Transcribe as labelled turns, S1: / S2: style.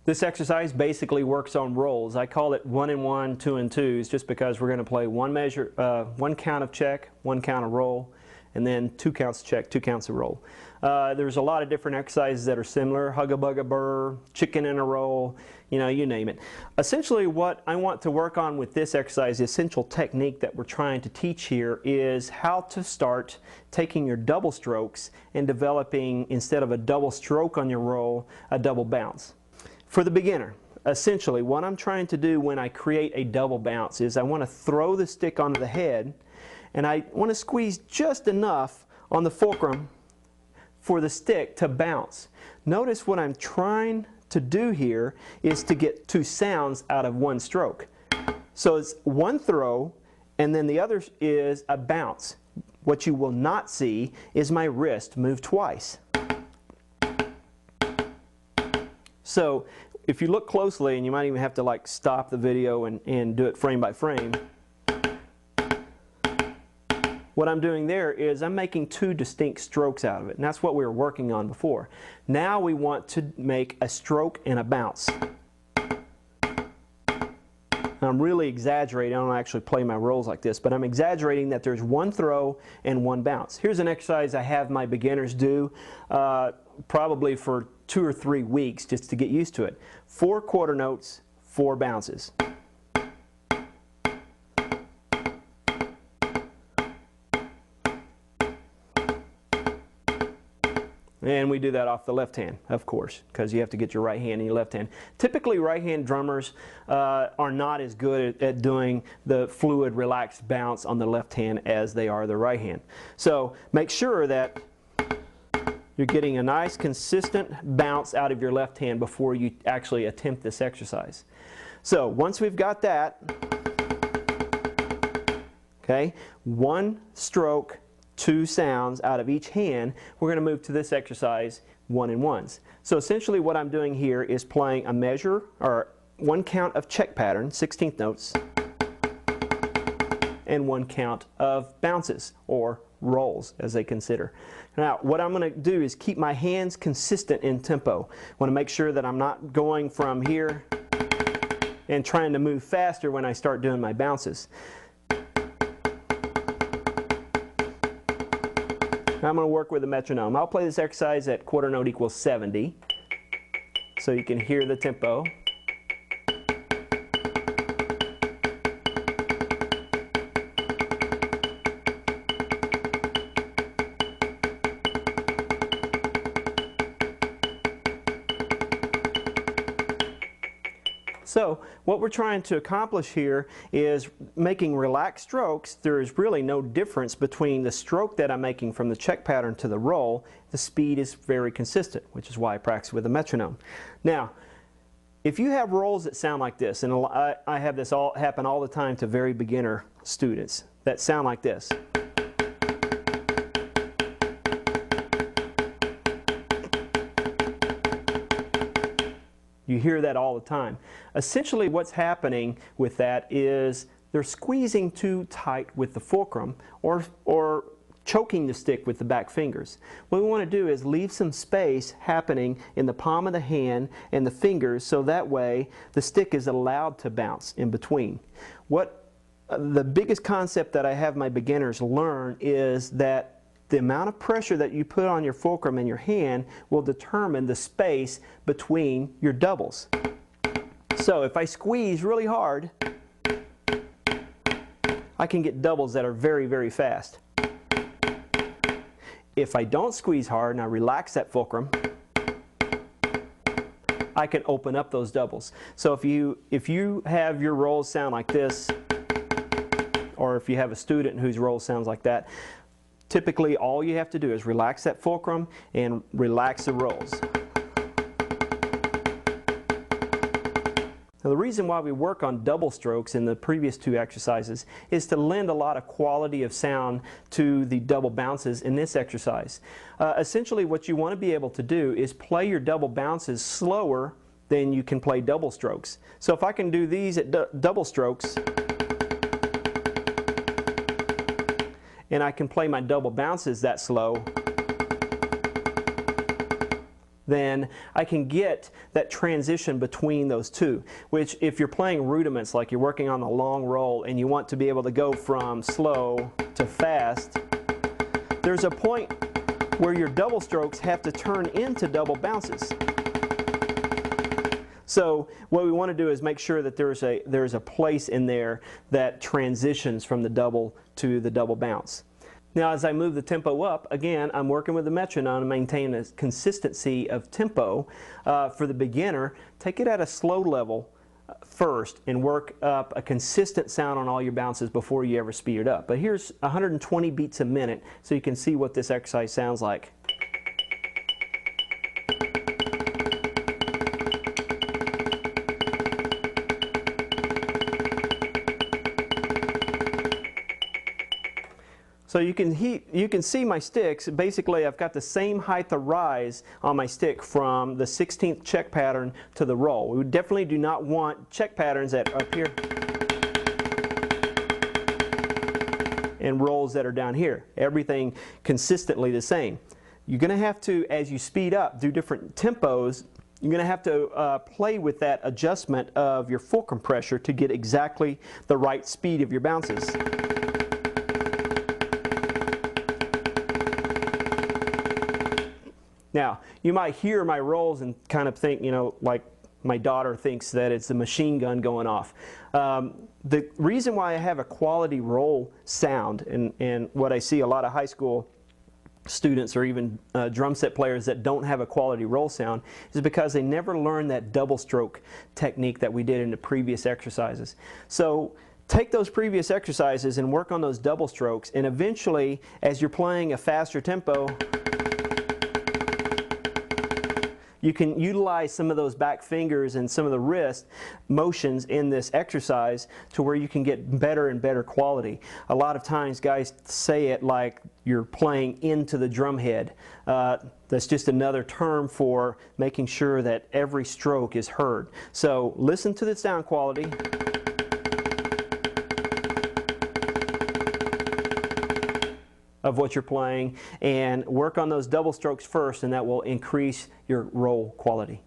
S1: This exercise basically works on rolls. I call it 1 and 1, 2 and 2s, just because we're going to play one count of check, one count of roll, and then 2 counts of check, 2 counts of roll. There's a lot of different exercises that are similar: hugga bugga burr, chicken in a roll, you know, you name it. Essentially what I want to work on with this exercise, the essential technique that we're trying to teach here, is how to start taking your double strokes and developing, instead of a double stroke on your roll, a double bounce. For the beginner, essentially what I'm trying to do when I create a double bounce is I want to throw the stick onto the head, and I want to squeeze just enough on the fulcrum for the stick to bounce. Notice what I'm trying to do here is to get 2 sounds out of one stroke. So it's one throw, and then the other is a bounce. What you will not see is my wrist move twice. So if you look closely, and you might even have to like stop the video and do it frame by frame, what I'm doing there is I'm making 2 distinct strokes out of it, and that's what we were working on before. Now we want to make a stroke and a bounce. I'm really exaggerating. I don't actually play my rolls like this, but I'm exaggerating that there's one throw and one bounce. Here's an exercise I have my beginners do probably for 2 or 3 weeks just to get used to it. 4 quarter notes, 4 bounces. And we do that off the left hand, of course, because you have to get your right hand in your left hand. Typically, right-hand drummers are not as good at doing the fluid, relaxed bounce on the left hand as they are the right hand. So make sure that you're getting a nice, consistent bounce out of your left hand before you actually attempt this exercise. So once we've got that, okay, 1 stroke, 2 sounds out of each hand, we're going to move to this exercise, 1 and 1s. So essentially what I'm doing here is playing a measure, or 1 count of check pattern, 16th notes, and 1 count of bounces, or rolls as they consider. Now what I'm going to do is keep my hands consistent in tempo. I want to make sure that I'm not going from here and trying to move faster when I start doing my bounces. I'm going to work with a metronome. I'll play this exercise at quarter note equals 70 so you can hear the tempo. So what we're trying to accomplish here is making relaxed strokes. There is really no difference between the stroke that I'm making from the check pattern to the roll. The speed is very consistent, which is why I practice with a metronome. Now, if you have rolls that sound like this, and I have this happen all the time to very beginner students that sound like this. You hear that all the time. Essentially what's happening with that is they're squeezing too tight with the fulcrum or choking the stick with the back fingers. What we want to do is leave some space happening in the palm of the hand and the fingers, so that way the stick is allowed to bounce in between. The biggest concept that I have my beginners learn is that the amount of pressure that you put on your fulcrum in your hand will determine the space between your doubles. So if I squeeze really hard, I can get doubles that are very, very fast. If I don't squeeze hard and I relax that fulcrum, I can open up those doubles. So if you have your rolls sound like this, or if you have a student whose roll sounds like that, typically all you have to do is relax that fulcrum and relax the rolls. Now the reason why we work on double strokes in the previous 2 exercises is to lend a lot of quality of sound to the double bounces in this exercise. Essentially what you want to be able to do is play your double bounces slower than you can play double strokes. So if I can do these at double strokes, and I can play my double bounces that slow, then I can get that transition between those two, which if you're playing rudiments, like you're working on the long roll and you want to be able to go from slow to fast, there's a point where your double strokes have to turn into double bounces. So what we want to do is make sure that there's a place in there that transitions from the double to the double bounce. Now as I move the tempo up, again, I'm working with the metronome to maintain a consistency of tempo. For the beginner, take it at a slow level first and work up a consistent sound on all your bounces before you ever speed it up. But here's 120 beats a minute so you can see what this exercise sounds like. So you can see my sticks. Basically, I've got the same height of rise on my stick from the 16th check pattern to the roll. We definitely do not want check patterns that are up here and rolls that are down here. Everything consistently the same. You're going to have to, as you speed up, do different tempos. You're going to have to play with that adjustment of your fulcrum pressure to get exactly the right speed of your bounces. Now, you might hear my rolls and kind of think, you know, like my daughter thinks that it's a machine gun going off. The reason why I have a quality roll sound, and what I see a lot of high school students or even drum set players that don't have a quality roll sound, is because they never learned that double stroke technique that we did in the previous exercises. So take those previous exercises and work on those double strokes, and eventually, as you're playing a faster tempo, you can utilize some of those back fingers and some of the wrist motions in this exercise to where you can get better and better quality. A lot of times guys say it like you're playing into the drum head. That's just another term for making sure that every stroke is heard. So listen to the sound quality. Of what you're playing, and work on those double strokes first, and that will increase your roll quality.